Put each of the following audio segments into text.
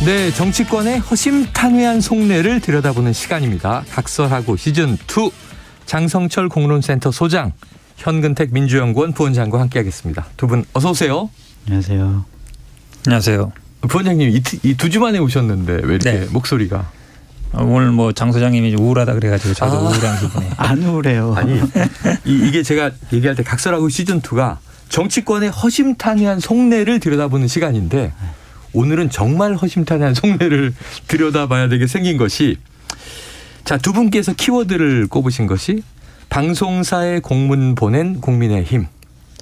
네, 정치권의 허심탄회한 속내를 들여다보는 시간입니다. 각설하고 시즌2 장성철 공론센터 소장, 현근택 민주연구원 부원장과 함께하겠습니다. 두 분 어서 오세요. 안녕하세요. 안녕하세요. 부원장님 이 두 주 만에 오셨는데 왜 이렇게 네. 목소리가? 오늘 뭐 장 소장님이 우울하다 그래가지고 저도 우울한 기분에. 안 우울해요. 아니 이게 제가 얘기할 때 각설하고 시즌2가 정치권의 허심탄회한 속내를 들여다보는 시간인데 오늘은 정말 허심탄회한 속내를 들여다봐야 되게 생긴 것이, 자, 두 분께서 키워드를 꼽으신 것이 방송사에 공문 보낸 국민의힘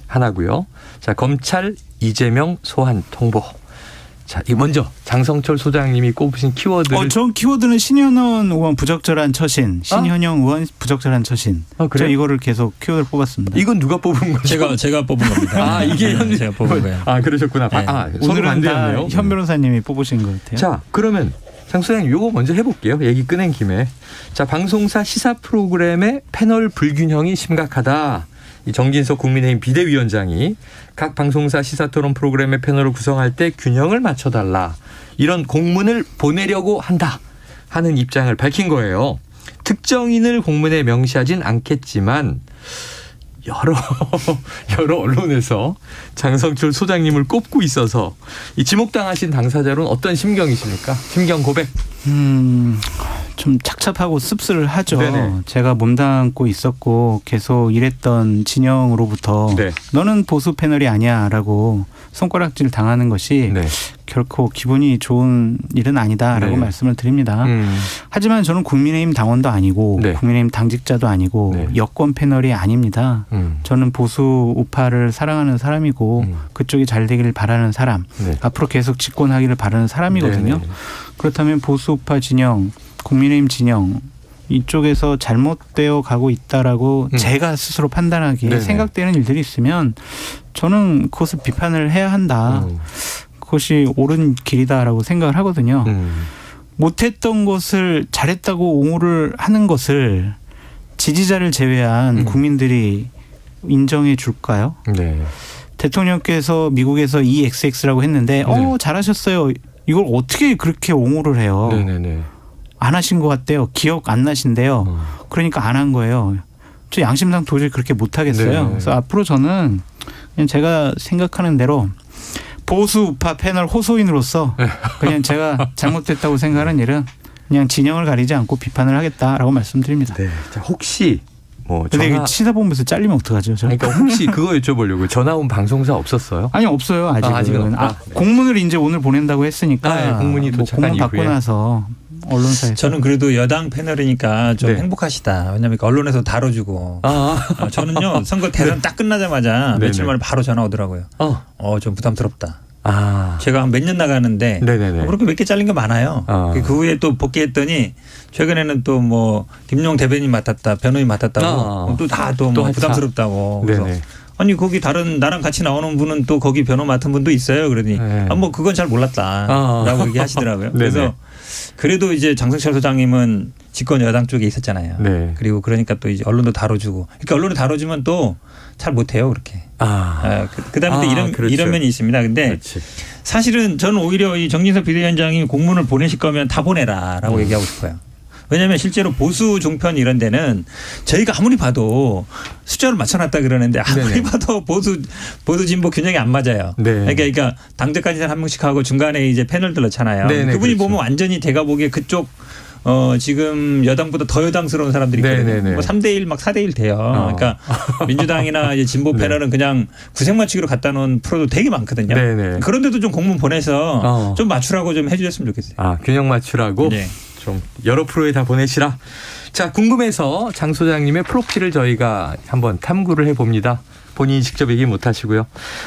하나고요. 자, 검찰 이재명 소환 통보. 자, 이 먼저 장성철 소장님이 꼽으신 키워드를. 저 키워드는 신현원 의원 부적절한 처신, 신현영 의원 부적절한 처신. 그래요? 제가 이거를 계속 키워드를 뽑았습니다. 이건 누가 뽑은 거죠? 제가 뽑은 겁니다. 아, 이게 현 제가 뽑은 거예요. 아, 그러셨구나. 네. 서로 오늘은 다 반대였네요. 현 변호사님이 뽑으신 것 같아요. 자, 그러면 장 소장님 요거 먼저 해볼게요. 얘기 꺼낸 김에. 자, 방송사 시사 프로그램의 패널 불균형이 심각하다. 이 정진석 국민의힘 비대위원장이 각 방송사 시사토론 프로그램의 패널을 구성할 때 균형을 맞춰달라, 이런 공문을 보내려고 한다 하는 입장을 밝힌 거예요. 특정인을 공문에 명시하진 않겠지만 여러 언론에서 장성철 소장님을 꼽고 있어서 이 지목당하신 당사자로는 어떤 심경이십니까? 심경 고백. 좀 착잡하고 씁쓸하죠. 네네. 제가 몸담고 있었고 계속 일했던 진영으로부터 네. 너는 보수 패널이 아니야라고 손가락질 당하는 것이 네. 결코 기분이 좋은 일은 아니다라고 네. 말씀을 드립니다. 하지만 저는 국민의힘 당원도 아니고 네. 국민의힘 당직자도 아니고 네. 여권 패널이 아닙니다. 저는 보수 우파를 사랑하는 사람이고 그쪽이 잘 되기를 바라는 사람, 네. 앞으로 계속 집권하기를 바라는 사람이거든요. 네네. 그렇다면 보수 우파 진영, 국민의힘 진영 이쪽에서 잘못되어 가고 있다라고 제가 스스로 판단하기에 네네. 생각되는 일들이 있으면 저는 그것을 비판을 해야 한다. 그것이 옳은 길이다라고 생각을 하거든요. 못했던 것을 잘했다고 옹호를 하는 것을 지지자를 제외한 국민들이 인정해 줄까요? 네. 대통령께서 미국에서 EXX라고 했는데 네. 잘하셨어요. 이걸 어떻게 그렇게 옹호를 해요? 네네네. 안 하신 것 같대요. 기억 안 나신대요. 그러니까 안 한 거예요. 저 양심상 도저히 그렇게 못 하겠어요. 네네. 그래서 앞으로 저는 그냥 제가 생각하는 대로 보수 우파 패널 호소인으로서 그냥 제가 잘못됐다고 생각하는 일은 그냥 진영을 가리지 않고 비판을 하겠다라고 말씀드립니다. 네. 자, 혹시 뭐 근데 이거 시사본부에서 잘리면 어떡하죠? 저? 그러니까 혹시 그거 여쭤보려고, 전화 온 방송사 없었어요? 아니 없어요. 아직은. 아직은 없다? 네. 공문을 이제 오늘 보낸다고 했으니까 네, 공문이 도착한 공문 받고 이후에. 나서 언론사에서. 저는 그래도 여당 패널이니까 좀 네. 행복하시다. 왜냐하면 언론에서 다뤄주고. 저는요 선거 대선 딱 끝나자마자 네네. 며칠 만에 바로 전화 오더라고요. 좀 부담스럽다. 제가 한 몇 년 나가는데 네네네. 그렇게 몇 개 잘린 게 많아요. 그 후에 또 복귀했더니 최근에는 또 뭐 김용 대변인 맡았다, 변호인 맡았다고 또 다 또 뭐 부담스럽다고. 그래서 네네. 아니 거기 다른 나랑 같이 나오는 분은 또 거기 변호 맡은 분도 있어요. 그러더니 네. 뭐 그건 잘 몰랐다라고 얘기하시더라고요. 그래서 그래도 이제 장성철 소장님은 집권 여당 쪽에 있었잖아요. 네. 그리고 그러니까 또 이제 언론도 다뤄주고. 그러니까 언론을 다뤄주면 또 잘 못해요 그렇게. 그다음에 또 그렇죠. 이런 면이 있습니다. 근데 그렇지. 사실은 저는 오히려 이 정진석 비대위원장이 공문을 보내실 거면 다 보내라라고 얘기하고 싶어요. 왜냐하면 실제로 보수 종편 이런 데는 저희가 아무리 봐도 숫자를 맞춰놨다 그러는데 아무리 네네. 봐도 보수 진보 균형이 안 맞아요. 네. 그러니까 당대까지 한 명씩 하고 중간에 이제 패널들 넣잖아요. 네네, 그분이 그렇죠. 보면 완전히 제가 보기에 그쪽 지금 여당보다 더 여당스러운 사람들이 있거든요. 네네네. 뭐 3대1 막 4대1 돼요. 그러니까 민주당이나 이제 진보 패널은 그냥 구색맞추기로 갖다 놓은 프로도 되게 많거든요. 네네. 그런데도 좀 공문 보내서 좀 맞추라고 좀 해주셨으면 좋겠어요. 균형 맞추라고? 네. 좀 여러 프로에 다 보내시라. 자, 궁금해서 장 소장님의 프로필을 저희가 한번 탐구를 해봅니다. 본인이 직접 얘기 못 하시고요.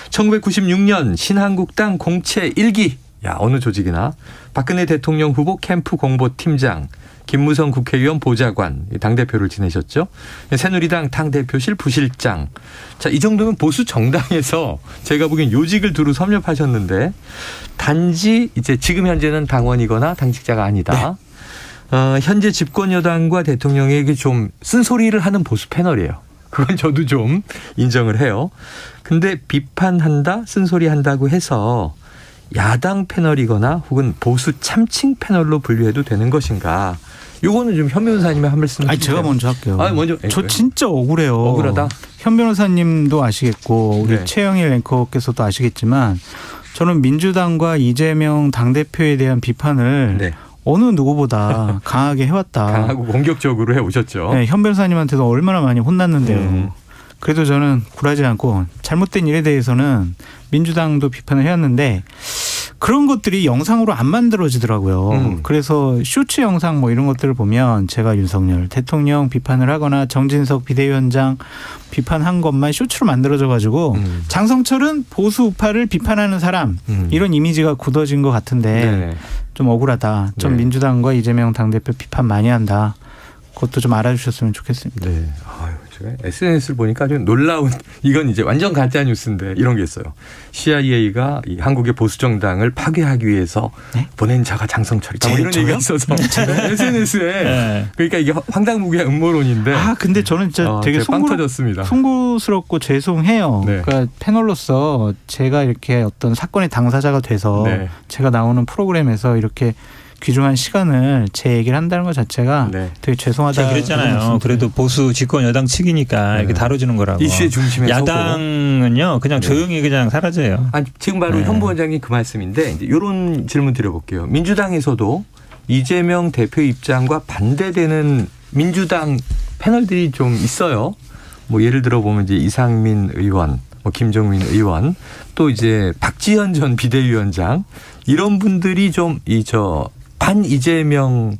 1996년 신한국당 공채 1기. 야, 어느 조직이나. 박근혜 대통령 후보 캠프 공보팀장, 김무성 국회의원 보좌관, 당대표를 지내셨죠. 새누리당 당대표실 부실장. 자, 이 정도면 보수 정당에서 제가 보기엔 요직을 두루 섭렵하셨는데, 단지 이제 지금 현재는 당원이거나 당직자가 아니다. 현재 집권 여당과 대통령에게 좀 쓴소리를 하는 보수 패널이에요. 그건 저도 좀 인정을 해요. 근데 비판한다, 쓴소리 한다고 해서 야당 패널이거나 혹은 보수 참칭 패널로 분류해도 되는 것인가? 요거는 좀 현 변호사님의 한 말씀. 아니 제가 먼저 할게요. 먼저. 저 진짜 억울해요. 억울하다. 현 변호사님도 아시겠고 우리 네. 최영일 앵커께서도 아시겠지만 저는 민주당과 이재명 당대표에 대한 비판을 네. 어느 누구보다 강하게 해왔다. 강하고 공격적으로 해오셨죠. 네, 현 변호사님한테도 얼마나 많이 혼났는데요. 그래도 저는 굴하지 않고 잘못된 일에 대해서는 민주당도 비판을 해왔는데 그런 것들이 영상으로 안 만들어지더라고요. 그래서 쇼츠 영상 뭐 이런 것들을 보면 제가 윤석열 대통령 비판을 하거나 정진석 비대위원장 비판한 것만 쇼츠로 만들어져 가지고 장성철은 보수 우파를 비판하는 사람 이런 이미지가 굳어진 것 같은데 네. 좀 억울하다. 좀 네. 민주당과 이재명 당대표 비판 많이 한다. 그것도 좀 알아주셨으면 좋겠습니다. 네. 아유, 제가 SNS를 보니까 좀 놀라운 이건 이제 완전 가짜 뉴스인데 이런 게 있어요. CIA가 이 한국의 보수 정당을 파괴하기 위해서 네? 보낸 자가 장성철이다. 뭐 이런 저요? 얘기가 있어서 SNS에 네. 그러니까 이게 황당무계한 음모론인데. 근데 저는 진짜 되게 제가 빵 터졌습니다. 송구스럽고 죄송해요. 네. 그러니까 패널로서 제가 이렇게 어떤 사건의 당사자가 돼서 네. 제가 나오는 프로그램에서 이렇게 귀중한 시간을 제 얘기를 한다는 것 자체가 네. 되게 죄송하다. 제가 그랬잖아요. 그래도 보수 집권 여당 측이니까 이렇게 다뤄주는 거라고. 이슈의 중심에 야당은요 그냥 네. 조용히 그냥 사라져요. 아니, 지금 바로 네. 현 부원장님 그 말씀인데 이제 이런 질문 드려볼게요. 민주당에서도 이재명 대표 입장과 반대되는 민주당 패널들이 좀 있어요. 뭐 예를 들어 보면 이제 이상민 의원, 뭐 김종민 의원, 또 이제 박지현 전 비대위원장 이런 분들이 좀 반 이재명스러운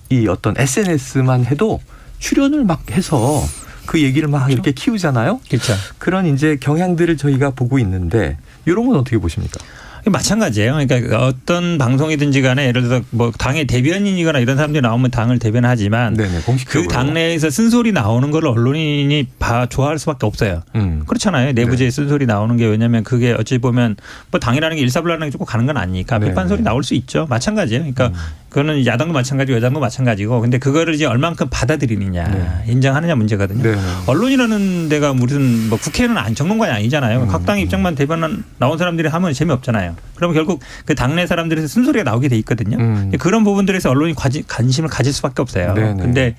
이 어떤 SNS만 해도 출연을 막 해서 그 얘기를 막 이렇게 키우잖아요. 그렇죠. 그런 이제 경향들을 저희가 보고 있는데 이런 건 어떻게 보십니까? 마찬가지예요. 그러니까 어떤 방송이든지 간에 예를 들어서 뭐 당의 대변인이거나 이런 사람들이 나오면 당을 대변하지만 네네, 공식적으로. 그 당내에서 쓴소리 나오는 걸 언론인이 좋아할 수밖에 없어요. 그렇잖아요. 내부제의 쓴소리 나오는 게 왜냐하면 그게 어찌 보면 뭐 당이라는 게 일사불란하게 조금 가는 건 아니니까 네. 비판 소리 나올 수 있죠. 마찬가지예요. 그러니까 그거는 야당도 마찬가지고 여당도 마찬가지고 근데 그거를 이제 얼만큼 받아들이느냐 네. 인정하느냐 문제거든요. 네. 언론이라는 데가 무슨 뭐 국회는 정론관이 아니잖아요. 각 당 입장만 대변 나온 사람들이 하면 재미없잖아요. 그러면 결국 그 당내 사람들에서 쓴소리가 나오게 돼 있거든요. 그런 부분들에서 언론이 관심을 가질 수밖에 없어요. 그런데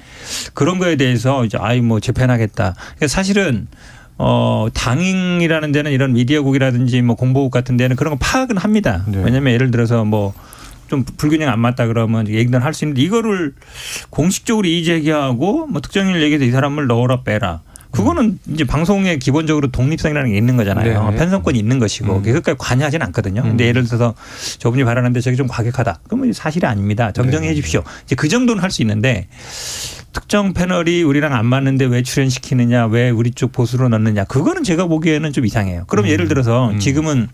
그런 거에 대해서 이제 뭐 재편하겠다. 그러니까 사실은 당이라는 데는 이런 미디어국이라든지 뭐 공보국 같은 데는 그런 거 파악은 합니다. 네. 왜냐하면 예를 들어서 뭐 좀 불균형 안 맞다 그러면 얘기는 할 수 있는데 이거를 공식적으로 이의 제기하고 뭐 특정인을 얘기해서 이 사람을 넣어라 빼라. 그거는 이제 방송의 기본적으로 독립성이라는 게 있는 거잖아요. 네. 편성권이 있는 것이고 그것까지 관여하지는 않거든요. 근데 예를 들어서 저분이 발언하는데 저게 좀 과격하다. 그러면 사실이 아닙니다. 정정해 주십시오. 이제 그 정도는 할 수 있는데 특정 패널이 우리랑 안 맞는데 왜 출연시키느냐, 왜 우리 쪽 보수로 넣느냐. 그거는 제가 보기에는 좀 이상해요. 그럼 예를 들어서 지금은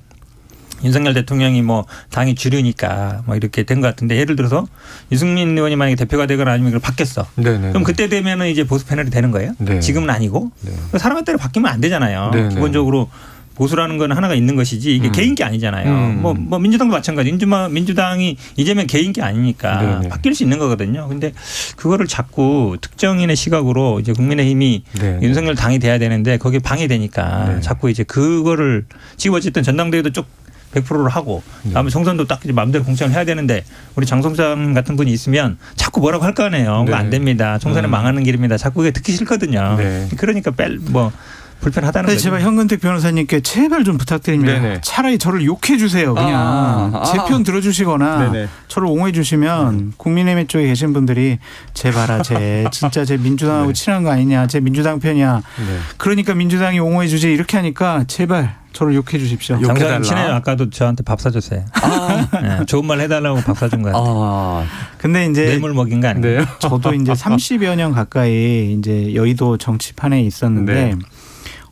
윤석열 대통령이 뭐 당이 주류니까 뭐 이렇게 된 것 같은데 예를 들어서 유승민 의원이 만약에 대표가 되거나 아니면 그걸 바뀌었어. 네네. 그럼 그때 되면은 이제 보수 패널이 되는 거예요. 네. 지금은 아니고 네. 사람에 따라 바뀌면 안 되잖아요. 네네. 기본적으로 보수라는 건 하나가 있는 것이지 이게 개인기 아니잖아요. 뭐 민주당도 마찬가지. 민주당이 이재명 개인기 아니니까 네네. 바뀔 수 있는 거거든요. 근데 그거를 자꾸 특정인의 시각으로 이제 국민의힘이 네네. 윤석열 당이 돼야 되는데 거기에 방해되니까 네. 자꾸 이제 그거를 지금 어쨌든 전당대회도 쭉 100%를 하고 다음에 총선도 딱 이제 마음대로 공천을 해야 되는데 우리 장성장 같은 분이 있으면 자꾸 뭐라고 할 거 아니에요. 그거 안 됩니다. 총선에 망하는 길입니다. 자꾸 그게 듣기 싫거든요. 네. 그러니까 불편하다는 근데 거죠. 제발 현근택 변호사님께 제발 좀 부탁드립니다. 네네. 차라리 저를 욕해 주세요. 그냥 제 편 들어주시거나 네네. 저를 옹호해 주시면 국민의힘 쪽에 계신 분들이 제발아 진짜 제 민주당하고 친한 거 아니냐. 제 민주당 편이야. 네. 그러니까 민주당이 옹호해 주지 이렇게 하니까 제발 저를 욕해 주십시오. 욕해달라. 장사님 친해요. 아까도 저한테 밥 사줬어요. 네, 좋은 말 해달라고 밥 사준 거 같아요. 근데 이제 뇌물 먹인 거 아니에요? 네. 저도 이제 30여 년 가까이 이제 여의도 정치판에 있었는데 네.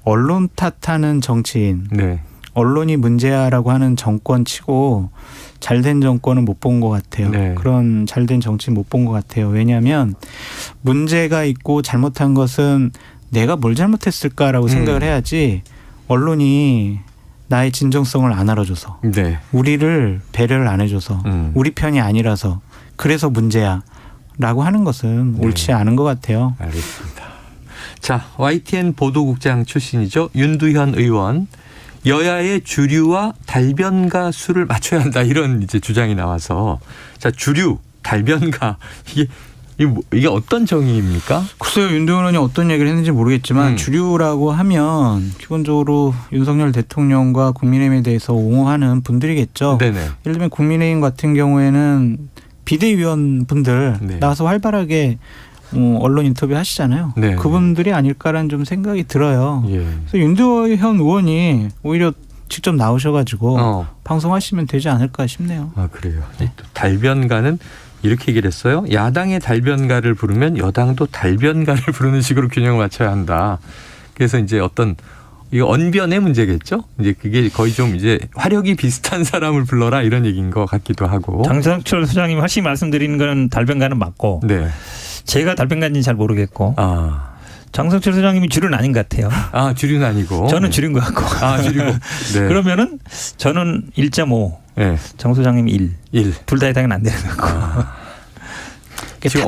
언론 탓하는 정치인, 네. 언론이 문제야라고 하는 정권 치고 잘된 정권은 못 본 것 같아요. 네. 그런 잘된 정치 못 본 것 같아요. 왜냐하면 문제가 있고 잘못한 것은 내가 뭘 잘못했을까라고 생각을 해야지 언론이 나의 진정성을 안 알아줘서 네. 우리를 배려를 안 해줘서 우리 편이 아니라서 그래서 문제야 라고 하는 것은 옳지 않은 것 같아요. 알겠습니다. 자, YTN 보도국장 출신이죠. 윤두현 의원. 여야의 주류와 달변가 수를 맞춰야 한다 이런 이제 주장이 나와서 자 주류 달변가 이게 어떤 정의입니까? 글쎄요. 윤도현 의원이 어떤 얘기를 했는지 모르겠지만 주류라고 하면 기본적으로 윤석열 대통령과 국민의힘에 대해서 옹호하는 분들이겠죠. 네네. 예를 들면 국민의힘 같은 경우에는 비대위원 분들 네. 나와서 활발하게 언론 인터뷰 하시잖아요. 네. 그분들이 아닐까라는 좀 생각이 들어요. 예. 그래서 윤도현 의원이 오히려 직접 나오셔가지고 방송하시면 되지 않을까 싶네요. 아 그래요. 또 달변가는 이렇게 얘기를 했어요. 야당의 달변가를 부르면 여당도 달변가를 부르는 식으로 균형을 맞춰야 한다. 그래서 이제 어떤 이거 언변의 문제겠죠. 이제 그게 거의 좀 이제 화력이 비슷한 사람을 불러라 이런 얘기인 것 같기도 하고. 장성철 소장님 하시 말씀드리는 건 달변가는 맞고 네. 제가 달변가인지는 잘 모르겠고 장성철 소장님이 주류는 아닌 것 같아요. 아 주류는 아니고. 저는 주류인 것 같고. 아 주류고. 네. 그러면은 저는 1.5. 네. 장 소장님이 1. 1. 둘 다 해당은 안 되는 거고.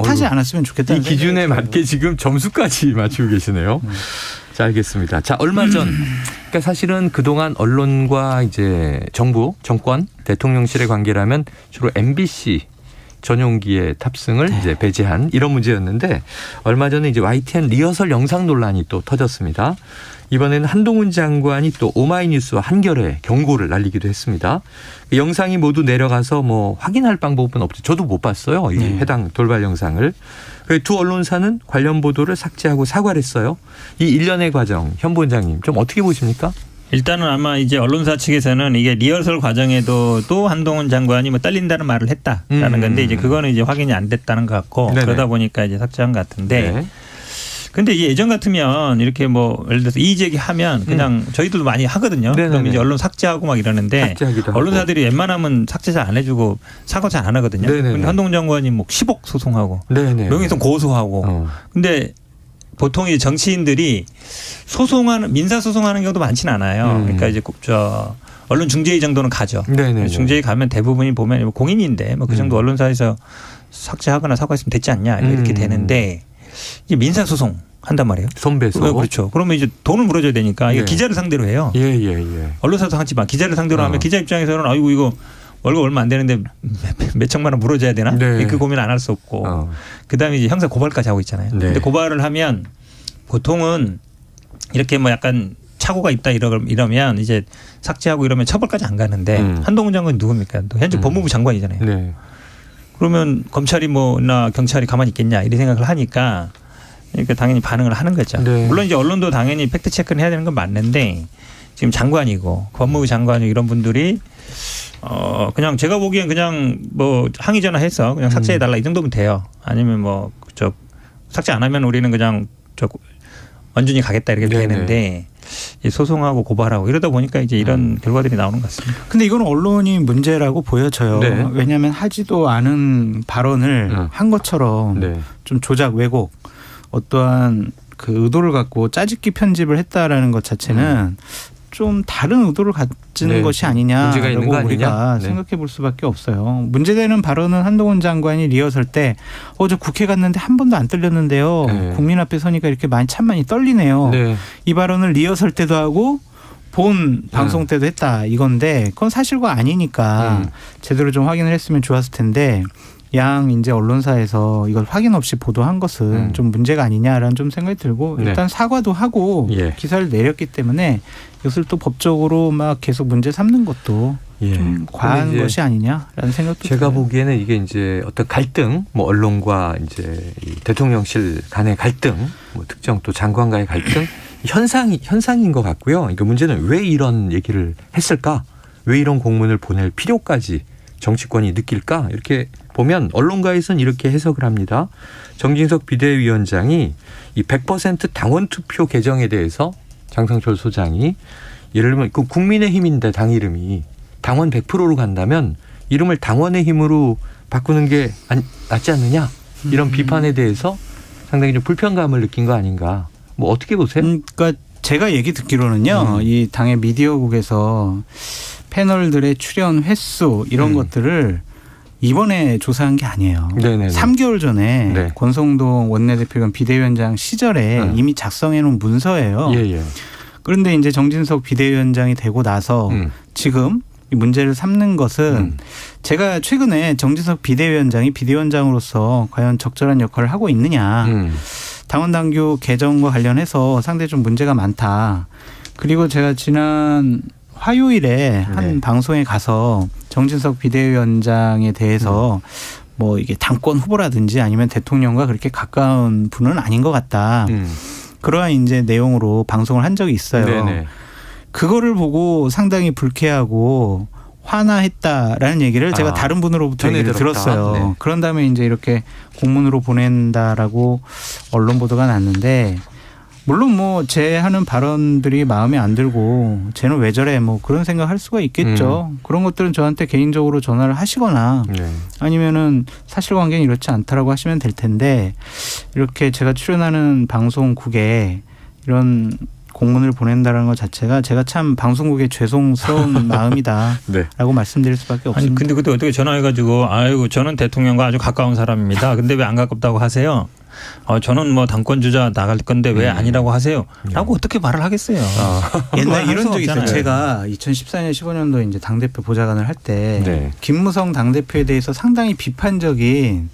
탓하지 않았으면 좋겠다. 이 기준에 맞게 지금 점수까지 맞추고 계시네요. 자, 알겠습니다. 자, 얼마 전 그러니까 사실은 그동안 언론과 이제 정부, 정권, 대통령실의 관계라면 주로 MBC 전용기의 탑승을 이제 배제한 이런 문제였는데 얼마 전에 이제 YTN 리허설 영상 논란이 또 터졌습니다. 이번에는 한동훈 장관이 또 오마이뉴스와 한겨레 경고를 날리기도 했습니다. 영상이 모두 내려가서 뭐 확인할 방법은 없죠. 저도 못 봤어요. 이 해당 돌발 영상을. 두 언론사는 관련 보도를 삭제하고 사과를 했어요. 이 일련의 과정 현 본장님 좀 어떻게 보십니까? 일단은 아마 이제 언론사 측에서는 이게 리허설 과정에도 또 한동훈 장관이 뭐 떨린다는 말을 했다라는 건데 이제 그거는 이제 확인이 안 됐다는 것 같고 네네. 그러다 보니까 이제 삭제한 것 같은데. 네. 근데 이게 예전 같으면 이렇게 뭐 예를 들어서 이의 제기하면 그냥 저희들도 많이 하거든요. 네네네. 그럼 이제 언론 삭제하고 막 이러는데 삭제하기도 언론사들이 웬만하면 삭제 잘 안 해주고 사과 잘 안 하거든요. 네네네. 근데 한동훈 장관이 뭐 10억 소송하고 네네. 명예훼손 고소하고 근데 보통 이제 정치인들이 소송하는 민사 소송하는 경우도 많지는 않아요. 그러니까 이제 언론 중재위 정도는 가죠. 네네. 중재위 가면 대부분이 보면 공인인데 뭐 그 정도 언론사에서 삭제하거나 사과했으면 됐지 않냐 이렇게 되는데 이제 민사 소송 한단 말이에요. 손배소. 그렇죠. 그러면 이제 돈을 물어줘야 되니까 이게 기자를 상대로 해요. 예. 언론사도 하지만 기자를 상대로 하면 기자 입장에서는 아이고 이거 월급 얼마 안 되는데 몇 천만 원 물어줘야 되나? 네. 그 고민 안 할 수 없고. 그다음에 이제 형사 고발까지 하고 있잖아요. 네. 근데 고발을 하면 보통은 이렇게 뭐 약간 착오가 있다 이러면 이제 삭제하고 이러면 처벌까지 안 가는데 한동훈 장관이 누굽니까? 또 현재 법무부 장관이잖아요. 네. 그러면 검찰이 뭐나 경찰이 가만히 있겠냐 이런 생각을 하니까 그러니까 당연히 반응을 하는 거죠. 네. 물론 이제 언론도 당연히 팩트 체크는 해야 되는 건 맞는데 지금 장관이고 법무부 장관이고 이런 분들이 그냥 제가 보기엔 그냥 뭐 항의 전화해서 그냥 삭제해 달라 이 정도면 돼요. 아니면 뭐 삭제 안 하면 우리는 그냥 완전히 가겠다 이렇게 네네. 되는데 소송하고 고발하고 이러다 보니까 이제 이런 결과들이 나오는 것 같습니다. 근데 이건 언론이 문제라고 보여져요. 네. 왜냐하면 하지도 않은 발언을 한 것처럼 네. 좀 조작 왜곡 어떠한 그 의도를 갖고 짜집기 편집을 했다라는 것 자체는 좀 다른 의도를 가지는 것이 문제가 있는 거 아니냐라고 우리가 아니냐? 생각해 볼 수밖에 없어요. 문제되는 발언은 한동훈 장관이 리허설 때 저 국회 갔는데 한 번도 안 떨렸는데요. 네. 국민 앞에 서니까 이렇게 참 많이 떨리네요. 네. 이 발언을 리허설 때도 하고 본 방송 때도 했다 이건데 그건 사실과 아니니까 제대로 좀 확인을 했으면 좋았을 텐데 양 이제 언론사에서 이걸 확인 없이 보도한 것은 좀 문제가 아니냐라는 좀 생각이 들고 일단 사과도 하고 기사를 내렸기 때문에 이것을 또 법적으로 막 계속 문제 삼는 것도 좀 과한 것이 아니냐라는 생각도 제가 들어요. 보기에는 이게 이제 어떤 갈등, 뭐 언론과 이제 이 대통령실 간의 갈등, 뭐 특정 또 장관과의 갈등 현상인 것 같고요. 그러니까 문제는 왜 이런 얘기를 했을까? 왜 이런 공문을 보낼 필요까지 정치권이 느낄까? 이렇게 보면 언론가에서는 이렇게 해석을 합니다. 정진석 비대위원장이 이 100% 당원 투표 개정에 대해서 장성철 소장이 예를 들면 그 국민의힘인데 당 이름이 당원 100%로 간다면 이름을 당원의 힘으로 바꾸는 게 낫지 않느냐? 이런 비판에 대해서 상당히 좀 불편감을 느낀 거 아닌가? 뭐 어떻게 보세요? 그러니까 제가 얘기 듣기로는요. 이 당의 미디어국에서 패널들의 출연 횟수 이런 것들을 이번에 조사한 게 아니에요. 네네네. 3개월 전에 네. 권성동 원내대표가 비대위원장 시절에 이미 작성해 놓은 문서예요. 예. 그런데 이제 정진석 비대위원장이 되고 나서 지금 이 문제를 삼는 것은 제가 최근에 정진석 비대위원장이 비대위원장으로서 과연 적절한 역할을 하고 있느냐. 당원 당규 개정과 관련해서 상당히 좀 문제가 많다. 그리고 제가 지난 화요일에 한 방송에 가서 정진석 비대위원장에 대해서 뭐 이게 당권 후보라든지 아니면 대통령과 그렇게 가까운 분은 아닌 것 같다. 그러한 이제 내용으로 방송을 한 적이 있어요. 네네. 그거를 보고 상당히 불쾌하고 화나했다라는 얘기를 제가 다른 분으로부터 얘기를 들었어요. 네. 그런 다음에 이제 이렇게 공문으로 보낸다라고 언론 보도가 났는데 물론 뭐 제 하는 발언들이 마음에 안 들고 쟤는 왜 저래 뭐 그런 생각할 수가 있겠죠. 그런 것들은 저한테 개인적으로 전화를 하시거나 아니면은 사실관계는 이렇지 않다라고 하시면 될 텐데 이렇게 제가 출연하는 방송국에 이런 공문을 보낸다는 것 자체가 제가 참 방송국에 죄송스러운 마음이다라고 말씀드릴 수밖에 없습니다. 아니 근데 그때 어떻게 전화해가지고 아이고 저는 대통령과 아주 가까운 사람입니다. 근데 왜 안 가깝다고 하세요? 저는 뭐 당권 주자 나갈 건데 왜 아니라고 하세요? 라고 어떻게 말을 하겠어요. 옛날 이런 적이 있어요. 제가 2014년 15년도 이제 당대표 보좌관을 할 때 김무성 당대표에 대해서 상당히 비판적인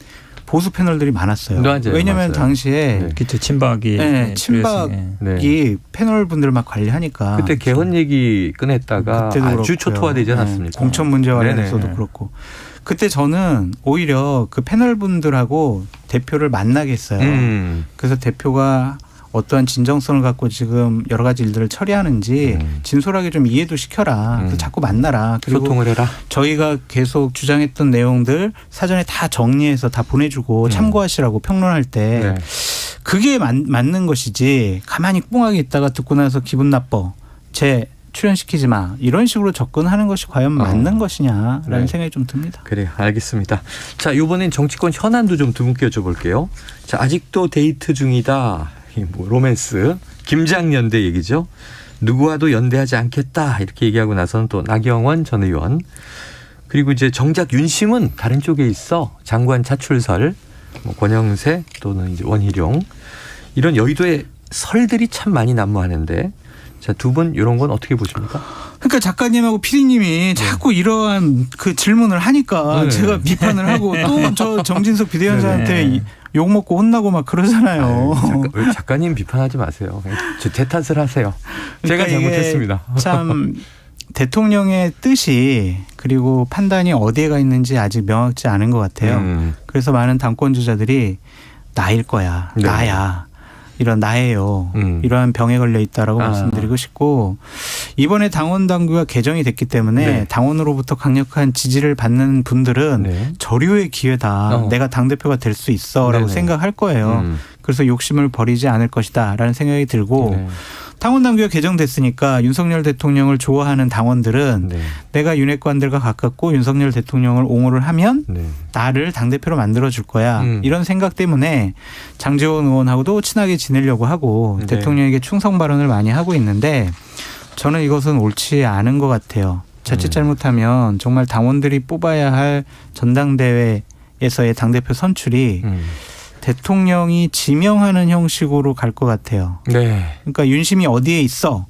보수 패널들이 많았어요. 맞아요. 왜냐하면 당시에 그쵸, 친박이 패널 분들 막 관리하니까 그때 개헌 얘기 꺼냈다가 아주 초토화되지 않았습니까? 공천 문제와 관련해서도 그렇고 그때 저는 오히려 그 패널 분들하고 대표를 만나게 했어요. 그래서 대표가 어떠한 진정성을 갖고 지금 여러 가지 일들을 처리하는지 진솔하게 좀 이해도 시켜라. 그래서 자꾸 만나라. 그리고 소통을 해라. 저희가 계속 주장했던 내용들 사전에 다 정리해서 다 보내주고 참고하시라고 평론할 때 그게 맞는 것이지 가만히 꽁하게 있다가 듣고 나서 기분 나빠. 출연시키지 마. 이런 식으로 접근하는 것이 과연 맞는 것이냐라는 생각이 좀 듭니다. 그래요. 알겠습니다. 자, 이번엔 정치권 현안도 좀 두 분께 여쭤볼게요. 자, 아직도 데이트 중이다. 뭐 로맨스. 김장연대 얘기죠. 누구와도 연대하지 않겠다. 이렇게 얘기하고 나서는 또 나경원 전 의원. 그리고 이제 정작 윤심은 다른 쪽에 있어. 장관 차출설, 뭐 권영세 또는 이제 원희룡. 이런 여의도의 설들이 참 많이 난무하는데 자, 두 분 이런 건 어떻게 보십니까? 그러니까 작가님하고 PD님이 자꾸 이러한 그 질문을 하니까 제가 비판을 하고 또 저 정진석 비대위원장한테 욕 먹고 혼나고 막 그러잖아요. 작가님 비판하지 마세요. 저 대탓을 하세요. 제가 그러니까 잘못했습니다. 참 대통령의 뜻이 그리고 판단이 어디에 가 있는지 아직 명확치 않은 것 같아요. 그래서 많은 당권 주자들이 나일 거야. 나야. 이런 나예요. 이러한 병에 걸려 있다라고 말씀드리고 싶고 이번에 당원 당규가 개정이 됐기 때문에 당원으로부터 강력한 지지를 받는 분들은 저류의 기회다. 내가 당대표가 될 수 있어라고 생각할 거예요. 그래서 욕심을 버리지 않을 것이다 라는 생각이 들고 당원 당규가 개정됐으니까 윤석열 대통령을 좋아하는 당원들은 내가 윤핵관들과 가깝고 윤석열 대통령을 옹호를 하면 나를 당대표로 만들어줄 거야. 이런 생각 때문에 장제원 의원하고도 친하게 지내려고 하고 대통령에게 충성 발언을 많이 하고 있는데 저는 이것은 옳지 않은 것 같아요. 자칫 잘못하면 정말 당원들이 뽑아야 할 전당대회에서의 당대표 선출이 대통령이 지명하는 형식으로 갈 것 같아요. 그러니까 윤심이 어디에 있어.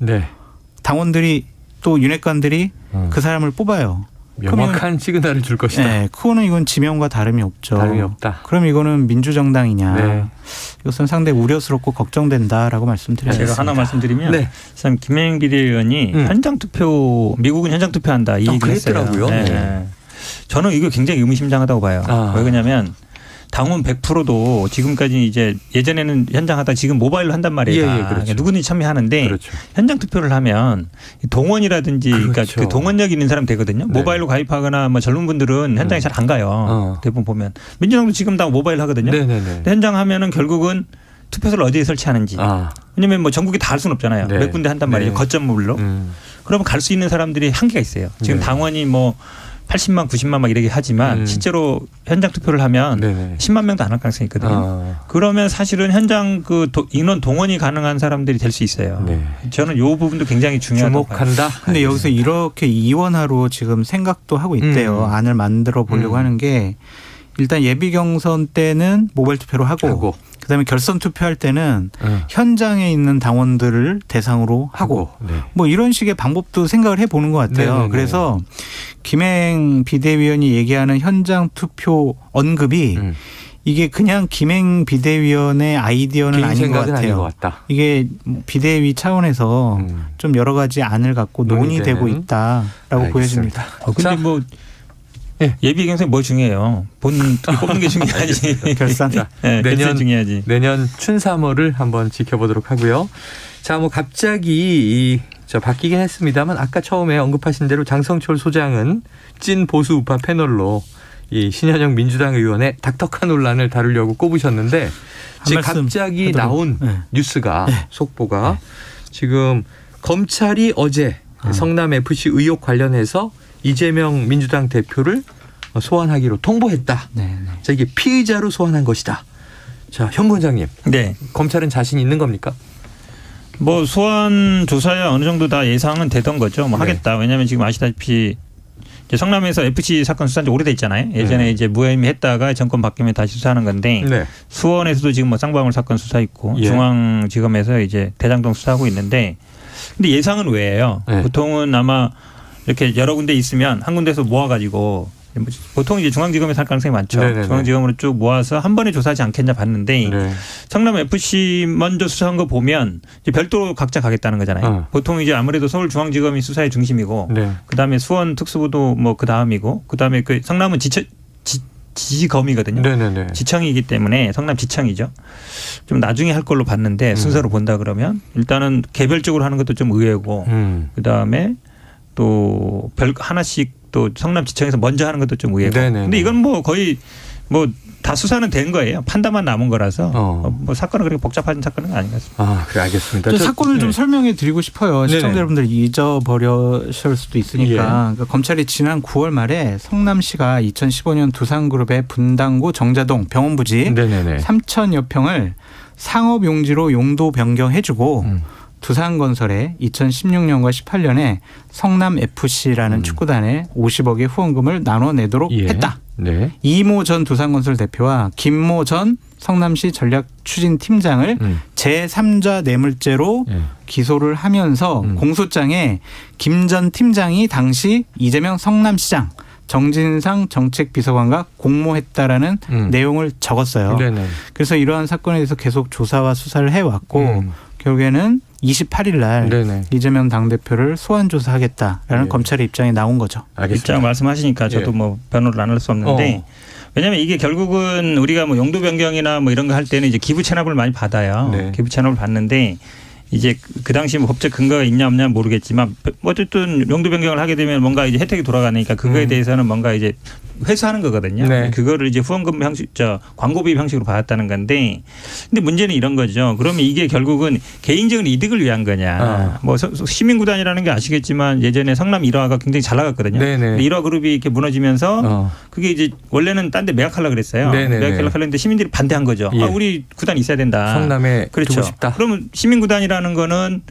당원들이 또 윤핵관들이 그 사람을 뽑아요. 명확한 시그널을 줄 것이다. 그거는 이건 지명과 다름이 없죠. 다름이 없다. 그럼 이거는 민주정당이냐. 이것은 상당히 우려스럽고 걱정된다라고 말씀드려야겠습니다. 제가 하나 말씀드리면 참 김혜영 비대위원이 현장 투표 미국은 현장 투표한다 이 얘기를 했어요. 저는 이거 굉장히 의미심장하다고 봐요. 왜 그러냐면 당원 100%도 지금까지 이제 예전에는 현장 하다 지금 모바일로 한단 말이에요. 그러니까 누구든지 참여하는데 현장 투표를 하면 동원이라든지 그러니까 그 동원력 있는 사람 되거든요. 모바일로 가입하거나 뭐 젊은 분들은 현장에 잘 안 가요. 대부분 보면 민주당도 지금 다 모바일 하거든요. 현장 하면은 결국은 투표소를 어디에 설치하는지. 왜냐하면 뭐 전국에 다 할 수는 없잖아요. 몇 군데 한단 말이에요. 거점물로. 그러면 갈 수 있는 사람들이 한계가 있어요. 지금 당원이 뭐 80만, 90만 막 이렇게 하지만 실제로 현장 투표를 하면 10만 명도 안 할 가능성이 있거든요. 그러면 사실은 현장 그 인원 동원이 가능한 사람들이 될 수 있어요. 저는 이 부분도 굉장히 중요하다고 주목한다. 근데 여기서 이렇게 이원화로 지금 생각도 하고 있대요. 안을 만들어 보려고 하는 게 일단 예비 경선 때는 모바일 투표로 하고 그다음에 결선 투표할 때는 현장에 있는 당원들을 대상으로 하고 네. 뭐 이런 식의 방법도 생각을 해보는 것 같아요. 네네네. 그래서 김행 비대위원이 얘기하는 현장 투표 언급이 이게 그냥 김행 비대위원의 아이디어는 개인 아닌 것 생각은 아닌 것 같아요. 같다. 이게 비대위 차원에서 좀 여러 가지 안을 갖고 논의되고 논의되는. 있다라고 알겠습니다. 보여집니다. 근데 자, 뭐 예. 예비 경선이 뭐 중요해요. 본 뽑는 게 중요하지. 결산. 네, 내년 결산 중요하지. 내년 춘3월을 한번 지켜보도록 하고요. 자, 뭐 갑자기 바뀌긴 했습니다만 아까 처음에 언급하신 대로 장성철 소장은 찐 보수 우파 패널로 이 신현영 민주당 의원의 닥터카 논란을 다루려고 꼽으셨는데 지금 갑자기 나온 뉴스가 속보가 지금 검찰이 어제 성남 FC 의혹 관련해서 이재명 민주당 대표를 소환하기로 통보했다. 자, 이게 피의자로 소환한 것이다. 자, 현 부원장님. 네. 검찰은 자신 있는 겁니까? 뭐 소환 조사야 어느 정도 다 예상은 되던 거죠. 뭐 하겠다. 왜냐하면 지금 아시다시피 이제 성남에서 FC 사건 수사한 지 오래됐잖아요. 예전에 이제 무혐의했다가 정권 바뀌면 다시 수사하는 건데 수원에서도 지금 뭐 쌍방울 사건 수사 있고 중앙지검에서 이제 대장동 수사하고 있는데 근데 예상은 왜예요? 보통은 아마 이렇게 여러 군데 있으면 한 군데서 모아가지고 보통 이제 중앙지검에서 할 가능성이 많죠. 네네네. 중앙지검으로 쭉 모아서 한 번에 조사하지 않겠냐 봤는데 성남 FC 먼저 수사한 거 보면 이제 별도로 각자 가겠다는 거잖아요. 보통 이제 아무래도 서울중앙지검이 수사의 중심이고 그다음에 수원 특수부도 뭐 그 다음이고 그다음에 그 성남은 지검이거든요. 지청이기 때문에 성남 지청이죠. 좀 나중에 할 걸로 봤는데 순서로 본다 그러면 일단은 개별적으로 하는 것도 좀 의외고 그다음에 또 별 하나씩 또 성남지청에서 먼저 하는 것도 좀 의외고. 근데 이건 뭐 거의 뭐 다 수사는 된 거예요. 판단만 남은 거라서 뭐 사건은 그렇게 복잡한 사건은 아닌 것 같습니다. 아, 그래 알겠습니다. 사건을 좀 설명해 드리고 싶어요. 시청자 여러분들 잊어버렸을 수도 있으니까. 그러니까 검찰이 지난 9월 말에 성남시가 2015년 두산그룹의 분당구 정자동 병원 부지 3,000여 평을 상업용지로 용도 변경해주고 두산건설에 2016년과 18년에 성남FC라는 축구단에 50억의 후원금을 나눠내도록 했다. 이모 전 두산건설 대표와 김모 전 성남시 전략추진팀장을 제3자 뇌물죄로 기소를 하면서 공소장에 김 전 팀장이 당시 이재명 성남시장 정진상 정책비서관과 공모했다라는 내용을 적었어요. 그래서 이러한 사건에 대해서 계속 조사와 수사를 해왔고 결국에는 28일 날 이재명 당대표를 소환 조사하겠다라는 검찰의 입장이 나온 거죠. 입장 말씀하시니까 저도 뭐 변호를 안 할 수 없는데 왜냐하면 이게 결국은 우리가 뭐 용도 변경이나 뭐 이런 거 할 때는 이제 기부 체납을 많이 받아요. 기부 체납을 받는데 이제 그 당시 뭐 법적 근거가 있냐 없냐 모르겠지만 어쨌든 용도 변경을 하게 되면 뭔가 이제 혜택이 돌아가니까 그거에 대해서는 뭔가 이제 회수하는 거거든요. 그거를 이제 후원금 형식, 광고비 형식으로 받았다는 건데, 근데 문제는 이런 거죠. 그러면 이게 결국은 개인적인 이득을 위한 거냐. 뭐 시민구단이라는 게 아시겠지만 예전에 성남 1화가 굉장히 잘 나갔거든요. 1화 그룹이 이렇게 무너지면서 그게 이제 원래는 딴 데 매각하려고 그랬어요. 매각하려고 했는데 시민들이 반대한 거죠. 아, 우리 구단 있어야 된다. 성남에 두고 싶다. 그러면 시민구단이라는 거는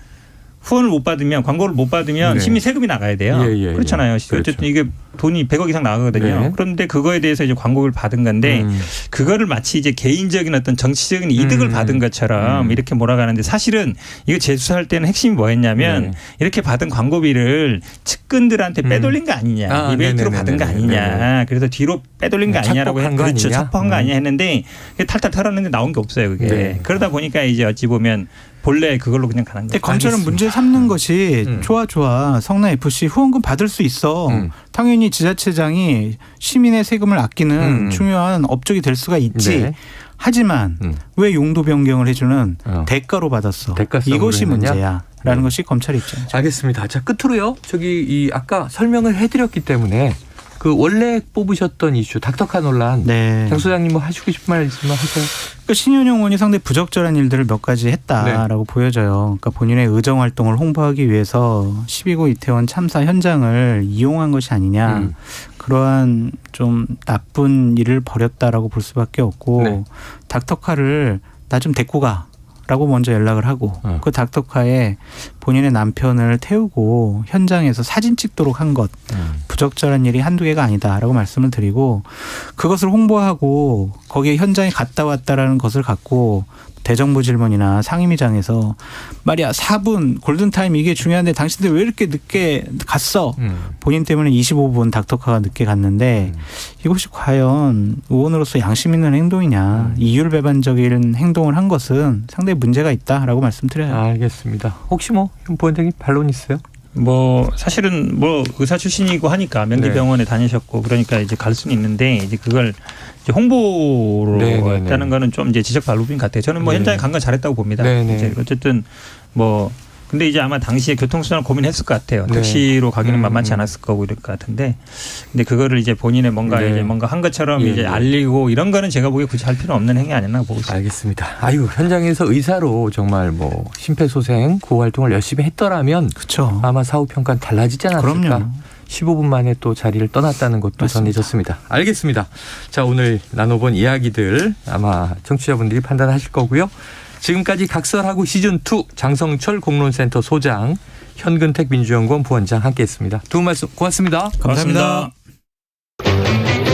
후원을 못 받으면 광고를 못 받으면 시민 세금이 나가야 돼요. 그렇잖아요. 어쨌든 이게 돈이 100억 이상 나가거든요. 그런데 그거에 대해서 이제 광고를 받은 건데 그거를 마치 이제 개인적인 어떤 정치적인 이득을 받은 것처럼 이렇게 몰아가는데 사실은 이거 재수사할 때는 핵심이 뭐였냐면 이렇게 받은 광고비를 측근들한테 빼돌린 거 아니냐. 리베이트로 받은 거 아니냐. 그래서 뒤로 빼돌린 거 아니냐라고 그렇죠. 착복한 거 아니냐 했는데 탈탈 털었는데 나온 게 없어요. 그게. 그러다 보니까 이제 어찌 보면 본래 그걸로 그냥 가는 거예요. 검찰은 문제 삼는 것이 좋아. 성남FC 후원금 받을 수 있어. 당연히 지자체장이 시민의 세금을 아끼는 중요한 업적이 될 수가 있지. 하지만 왜 용도 변경을 해주는 대가로 받았어. 이것이 문제야라는 것이 검찰의 입장이죠. 알겠습니다. 자, 끝으로요. 저기 아까 설명을 해드렸기 때문에 그 원래 뽑으셨던 이슈 닥터카 논란 장 소장님 뭐 하시고 싶은 말 있으면 하세요. 그러니까 신현영 의원이 상당히 부적절한 일들을 몇 가지 했다라고 보여져요. 그러니까 본인의 의정 활동을 홍보하기 위해서 12구 이태원 참사 현장을 이용한 것이 아니냐. 그러한 좀 나쁜 일을 벌였다라고 볼 수밖에 없고 닥터카를 나 좀 데리고 가. 라고 먼저 연락을 하고 그 닥터카에 본인의 남편을 태우고 현장에서 사진 찍도록 한 것 부적절한 일이 한두 개가 아니다라고 말씀을 드리고 그것을 홍보하고 거기에 현장에 갔다 왔다라는 것을 갖고 대정부 질문이나 상임위장에서 말이야 4분 골든타임 이게 중요한데 당신들 왜 이렇게 늦게 갔어? 본인 때문에 25분 닥터카가 늦게 갔는데 이것이 과연 의원으로서 양심 있는 행동이냐 이율배반적인 행동을 한 것은 상당히 문제가 있다라고 말씀드려요. 알겠습니다. 혹시 뭐 부원장님 반론 있어요? 뭐 사실은 뭐 의사 출신이고 하니까 명기병원에 다니셨고 그러니까 이제 갈 수는 있는데 이제 그걸 이제 홍보로 했다는 거는 좀 이제 지적 발부인 같아요. 저는 뭐 현장에 간 건 잘했다고 봅니다. 이제 어쨌든 뭐 근데 이제 아마 당시에 교통수단을 고민했을 것 같아요. 택시로 가기는 만만치 않았을 거고 이럴 것 같은데 근데 그거를 이제 본인의 뭔가 이제 뭔가 한 것처럼 이제 알리고 이런 거는 제가 보기에 굳이 할 필요 없는 행위 아니나 보고 있습니다. 알겠습니다. 아유 현장에서 의사로 정말 뭐 심폐소생 구호 활동을 열심히 했더라면 그렇죠. 아마 사후 평가는 달라지지 않았을까. 그럼요. 15분 만에 또 자리를 떠났다는 것도 맞습니다. 전해졌습니다. 알겠습니다. 자 오늘 나눠본 이야기들 아마 청취자분들이 판단하실 거고요. 지금까지 각설하고 시즌2 장성철 공론센터 소장 현근택 민주연구원 부원장 함께했습니다. 두 분 말씀 고맙습니다. 감사합니다. 고맙습니다.